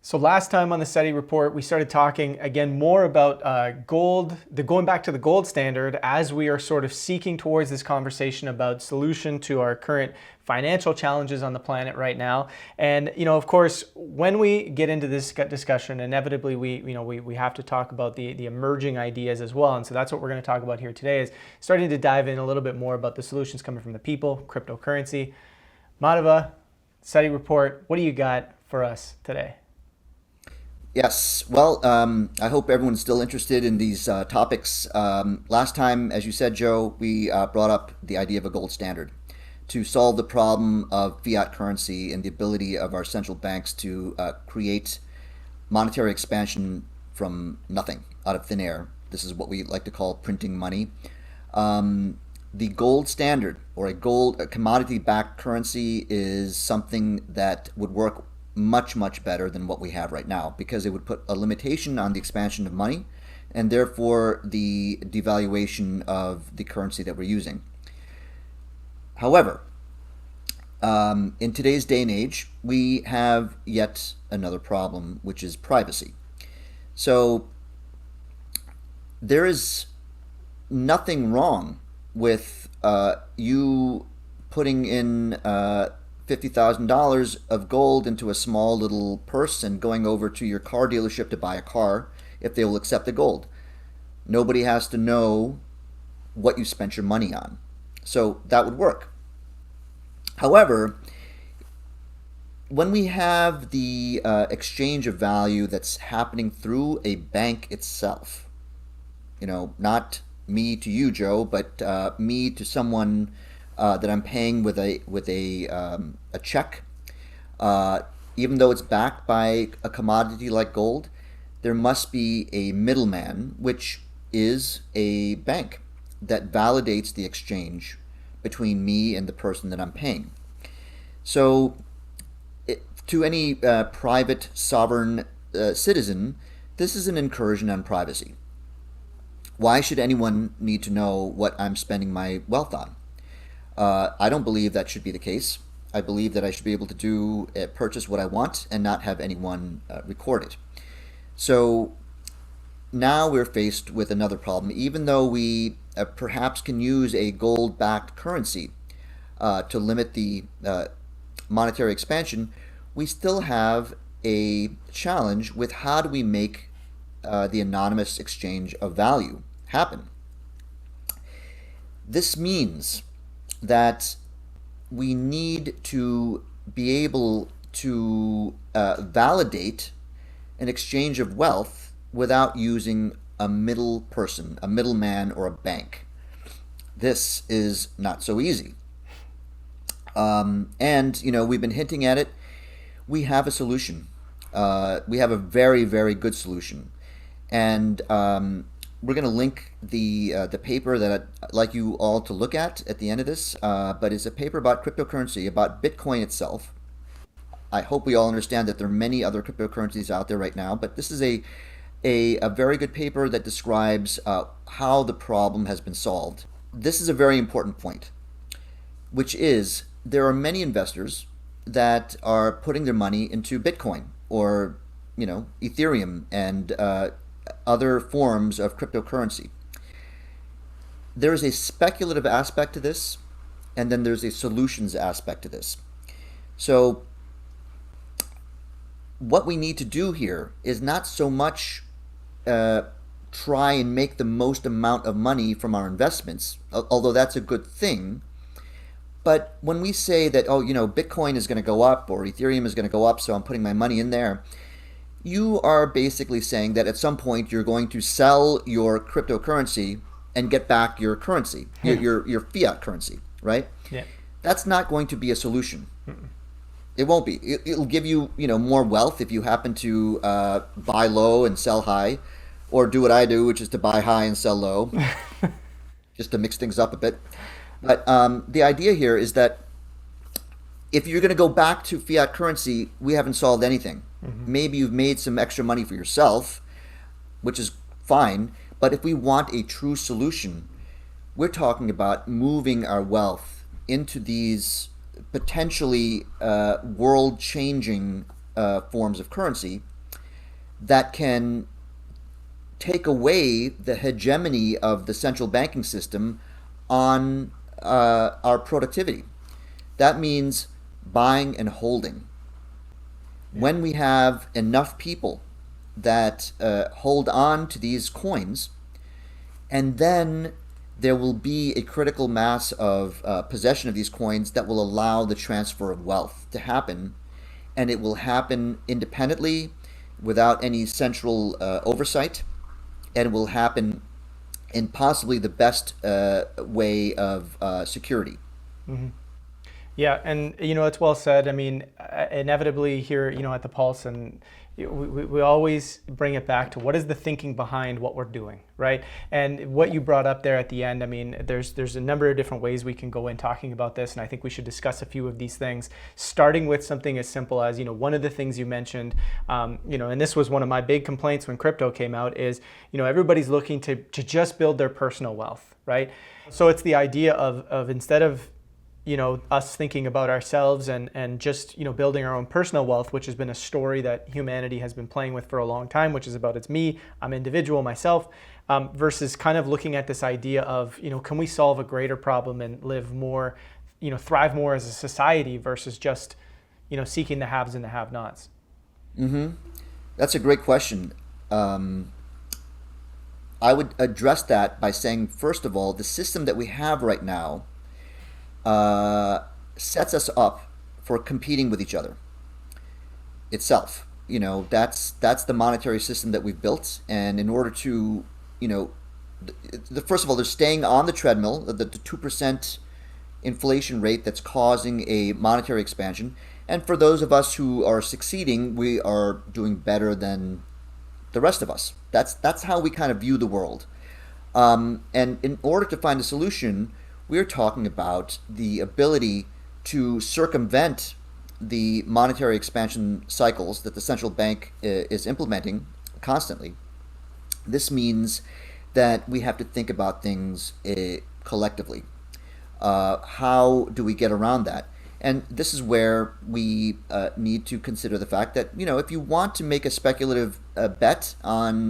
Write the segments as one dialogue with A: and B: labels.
A: So last time on the Setty Report, we started talking again more about gold, going back to the gold standard as we are sort of seeking towards this conversation about solution to our current financial challenges on the planet right now. And of course, when we get into this discussion, inevitably we have to talk about the emerging ideas as well. And so that's what we're going to talk about here today, is starting to dive in a little bit more about the solutions coming from the people, cryptocurrency. Madhava, Setty Report, what do you got for us today?
B: Yes. Well, I hope everyone's still interested in these topics. Last time, as you said, Joe, we brought up the idea of a gold standard to solve the problem of fiat currency and the ability of our central banks to create monetary expansion from nothing, out of thin air. This is what we like to call printing money. The gold standard, or a commodity-backed currency, is something that would work much, much better than what we have right now, because it would put a limitation on the expansion of money and therefore the devaluation of the currency that we're using. However, in today's day and age, we have yet another problem, which is privacy. So there is nothing wrong with you putting in $50,000 of gold into a small little purse and going over to your car dealership to buy a car if they will accept the gold. Nobody has to know what you spent your money on. So that would work. However, when we have the exchange of value that's happening through a bank itself, not me to you, Joe, but me to someone that I'm paying with a check, even though it's backed by a commodity like gold, there must be a middleman, which is a bank that validates the exchange between me and the person that I'm paying. So, to any private sovereign citizen, this is an incursion on privacy. Why should anyone need to know what I'm spending my wealth on? I don't believe that should be the case. I believe that I should be able to purchase what I want and not have anyone record it. So now we're faced with another problem. Even though we perhaps can use a gold-backed currency to limit the monetary expansion, we still have a challenge with how do we make the anonymous exchange of value happen. This means that we need to be able to validate an exchange of wealth without using a middle person, a middleman, or a bank. This is not so easy. And we've been hinting at it. We have a solution. We have a very, very good solution. And we're going to link the paper that I'd like you all to look at the end of this, but it's a paper about cryptocurrency, about Bitcoin itself. I hope we all understand that there are many other cryptocurrencies out there right now, but this is a very good paper that describes how the problem has been solved. This is a very important point, which is there are many investors that are putting their money into Bitcoin or Ethereum and other forms of cryptocurrency. There is a speculative aspect to this, and then there's a solutions aspect to this. So what we need to do here is not so much try and make the most amount of money from our investments, although that's a good thing. But when we say that, Bitcoin is going to go up or Ethereum is going to go up, so I'm putting my money in there, you are basically saying that at some point you're going to sell your cryptocurrency and get back your currency, your fiat currency, right?
A: Yeah.
B: That's not going to be a solution. It won't be. It'll give you, more wealth if you happen to buy low and sell high, or do what I do, which is to buy high and sell low, just to mix things up a bit. But the idea here is that if you're going to go back to fiat currency, we haven't solved anything. Maybe you've made some extra money for yourself, which is fine. But if we want a true solution, we're talking about moving our wealth into these potentially world-changing forms of currency that can take away the hegemony of the central banking system on our productivity. That means buying and holding. When we have enough people that hold on to these coins, and then there will be a critical mass of possession of these coins that will allow the transfer of wealth to happen, and it will happen independently without any central oversight, and it will happen in possibly the best way of security.
A: Mm-hmm. Yeah, and it's well said. I mean, inevitably here, at the Pulse, and we always bring it back to what is the thinking behind what we're doing, right? And what you brought up there at the end, I mean, there's a number of different ways we can go in talking about this, and I think we should discuss a few of these things, starting with something as simple as, one of the things you mentioned, and this was one of my big complaints when crypto came out is, everybody's looking to just build their personal wealth, right? So it's the idea of instead of us thinking about ourselves and just, building our own personal wealth, which has been a story that humanity has been playing with for a long time, which is about it's me, I'm individual, myself, versus kind of looking at this idea of, can we solve a greater problem and live more, thrive more as a society versus just, seeking the haves and the have-nots?
B: Mm-hmm. That's a great question. I would address that by saying, first of all, the system that we have right now sets us up for competing with each other itself. That's the monetary system that we've built, and in order to, first of all, they're staying on the treadmill, the 2% inflation rate that's causing a monetary expansion. And for those of us who are succeeding, we are doing better than the rest of us. That's how we kind of view the world. And in order to find a solution, we're talking about the ability to circumvent the monetary expansion cycles that the central bank is implementing constantly. This means that we have to think about things collectively. How do we get around that? And this is where we need to consider the fact that, if you want to make a speculative bet on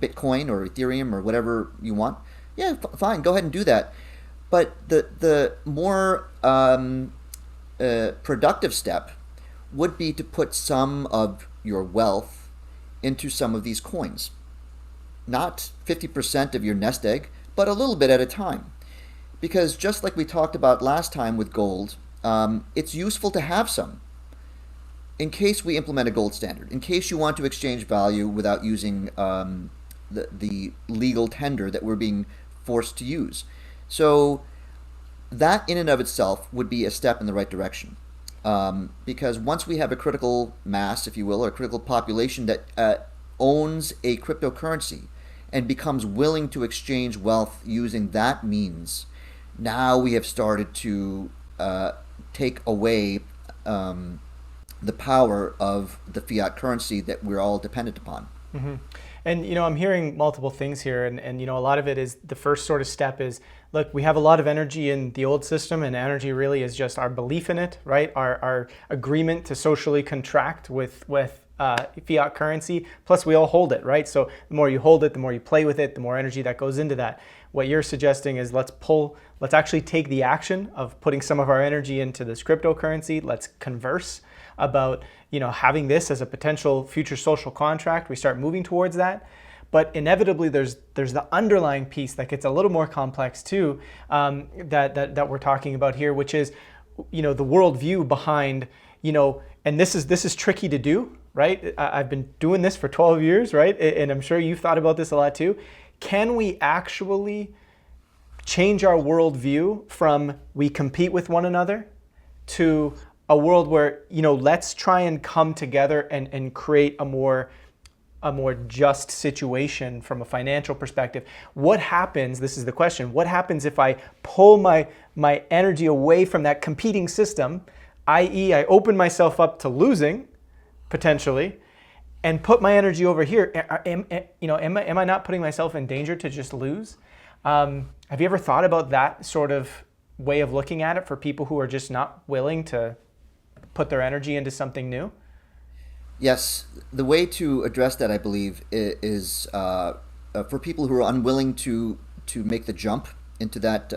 B: Bitcoin or Ethereum or whatever you want, yeah, fine, go ahead and do that. But the more productive step would be to put some of your wealth into some of these coins. Not 50% of your nest egg, but a little bit at a time. Because just like we talked about last time with gold, it's useful to have some in case we implement a gold standard, in case you want to exchange value without using the legal tender that we're being forced to use. So that in and of itself would be a step in the right direction. Because once we have a critical mass, if you will, or a critical population that owns a cryptocurrency and becomes willing to exchange wealth using that means, now we have started to take away the power of the fiat currency that we're all dependent upon.
A: Mm-hmm. And, I'm hearing multiple things here. And, a lot of it is the first sort of step is, look, we have a lot of energy in the old system, and energy really is just our belief in it, right? Our agreement to socially contract with fiat currency. Plus, we all hold it, right? So the more you hold it, the more you play with it, the more energy that goes into that. What you're suggesting is let's actually take the action of putting some of our energy into this cryptocurrency. Let's converse about, having this as a potential future social contract. We start moving towards that. But inevitably, there's the underlying piece that gets a little more complex too, that we're talking about here, which is, the worldview behind, and this is tricky to do, right? I've been doing this for 12 years, right? And I'm sure you've thought about this a lot too. Can we actually change our worldview from we compete with one another to a world where, let's try and come together and create a more just situation from a financial perspective? What happens, this is the question, what happens if I pull my energy away from that competing system, i.e. I open myself up to losing, potentially, and put my energy over here? Am I not putting myself in danger to just lose? Have you ever thought about that sort of way of looking at it for people who are just not willing to put their energy into something new?
B: Yes, the way to address that, I believe, is for people who are unwilling to make the jump into that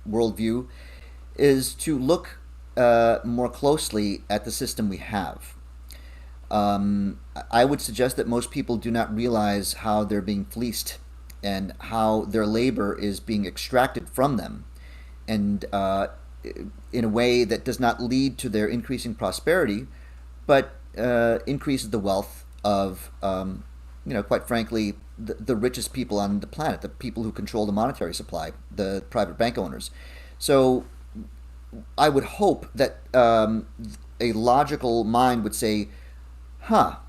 B: worldview, is to look more closely at the system we have. I would suggest that most people do not realize how they're being fleeced and how their labor is being extracted from them, and in a way that does not lead to their increasing prosperity, but increases the wealth of, quite frankly, the richest people on the planet, the people who control the monetary supply, the private bank owners. So I would hope that a logical mind would say,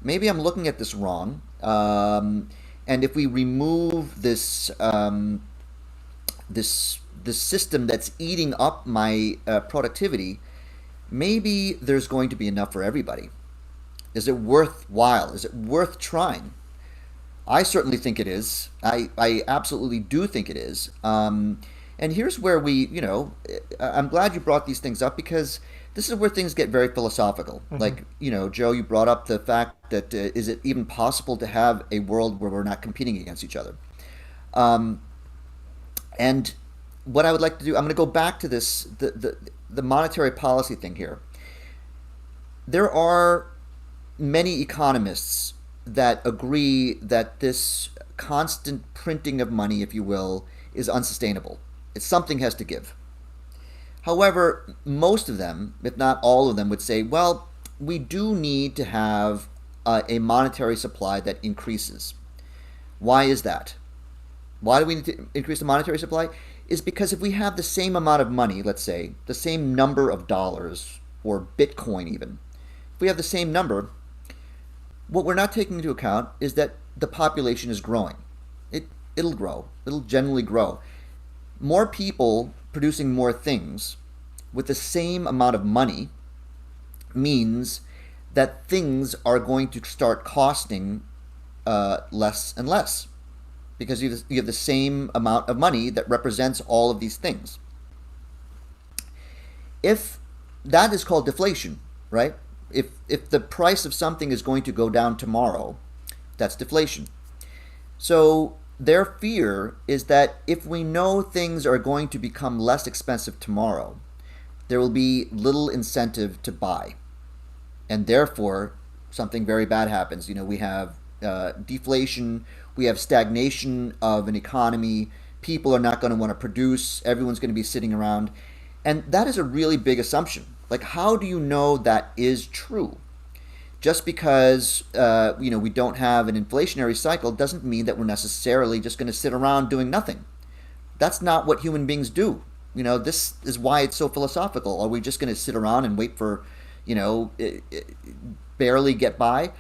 B: maybe I'm looking at this wrong. And if we remove this system that's eating up my productivity, maybe there's going to be enough for everybody. Is it worthwhile? Is it worth trying? I certainly think it is. I absolutely do think it is. And here's where I'm glad you brought these things up, because this is where things get very philosophical. Mm-hmm. Like, Joe, you brought up the fact that is it even possible to have a world where we're not competing against each other? And what I would like to do, I'm going to go back to this, the monetary policy thing here. There are many economists that agree that this constant printing of money, if you will, is unsustainable. Something has to give. However, most of them, if not all of them, would say, well, we do need to have a monetary supply that increases. Why is that? Why do we need to increase the monetary supply? Is because if we have the same amount of money, let's say, the same number of dollars, or Bitcoin even, if we have the same number, what we're not taking into account is that the population is growing. It'll grow. It'll generally grow. More people producing more things with the same amount of money means that things are going to start costing less and less, because you have the same amount of money that represents all of these things. If that is called deflation, right? If the price of something is going to go down tomorrow, that's deflation. So their fear is that if we know things are going to become less expensive tomorrow, there will be little incentive to buy. And therefore, something very bad happens. We have deflation, we have stagnation of an economy, people are not going to want to produce, everyone's going to be sitting around. And that is a really big assumption. Like, how do you know that is true? Just because we don't have an inflationary cycle doesn't mean that we're necessarily just going to sit around doing nothing. That's not what human beings do. This is why it's so philosophical. Are we just going to sit around and wait for, barely get by?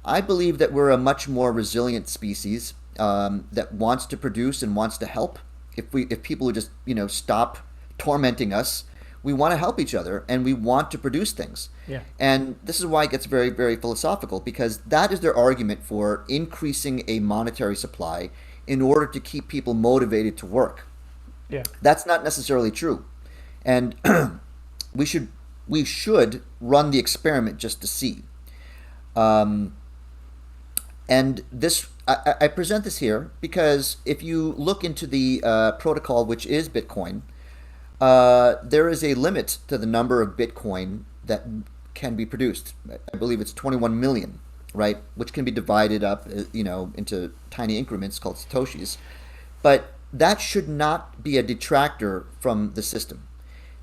B: I believe that we're a much more resilient species that wants to produce and wants to help. If people would just stop tormenting us, we want to help each other and we want to produce things.
A: Yeah.
B: And this is why it gets very, very philosophical, because that is their argument for increasing a monetary supply in order to keep people motivated to work.
A: Yeah. That's
B: not necessarily true. And we should run the experiment just to see. And this, I present this here because if you look into the protocol, which is Bitcoin, there is a limit to the number of Bitcoin that can be produced. I believe it's 21 million, right? Which can be divided up, into tiny increments called satoshis. But that should not be a detractor from the system,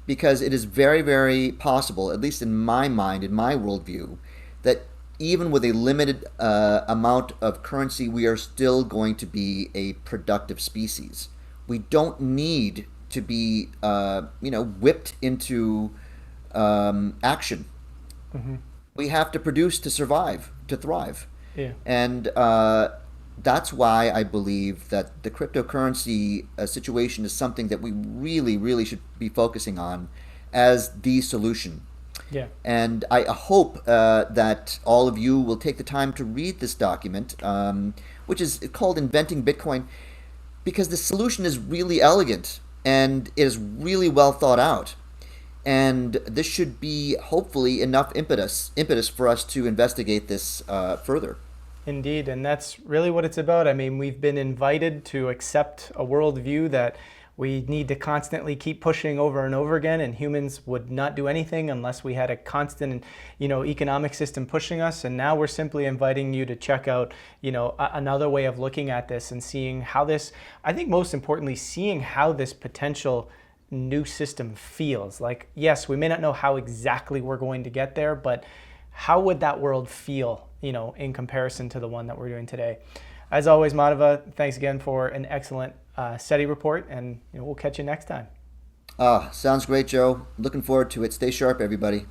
B: because it is very, very possible, at least in my mind, in my worldview, that even with a limited amount of currency, we are still going to be a productive species. We don't need to be, whipped into action. Mm-hmm. We have to produce to survive, to thrive.
A: Yeah.
B: And that's why I believe that the cryptocurrency situation is something that we really, really should be focusing on as the solution.
A: Yeah.
B: And I hope that all of you will take the time to read this document, which is called Inventing Bitcoin, because the solution is really elegant and it is really well thought out. And this should be hopefully enough impetus for us to investigate this further.
A: Indeed, and that's really what it's about. I mean, we've been invited to accept a worldview that we need to constantly keep pushing over and over again, and humans would not do anything unless we had a constant, economic system pushing us. And now we're simply inviting you to check out, another way of looking at this and seeing how this, I think most importantly, seeing how this potential new system feels. Like, yes, we may not know how exactly we're going to get there, but how would that world feel, in comparison to the one that we're doing today? As always, Madhava, thanks again for an excellent Setty report, and we'll catch you next time.
B: Sounds great, Joe. Looking forward to it. Stay sharp, everybody.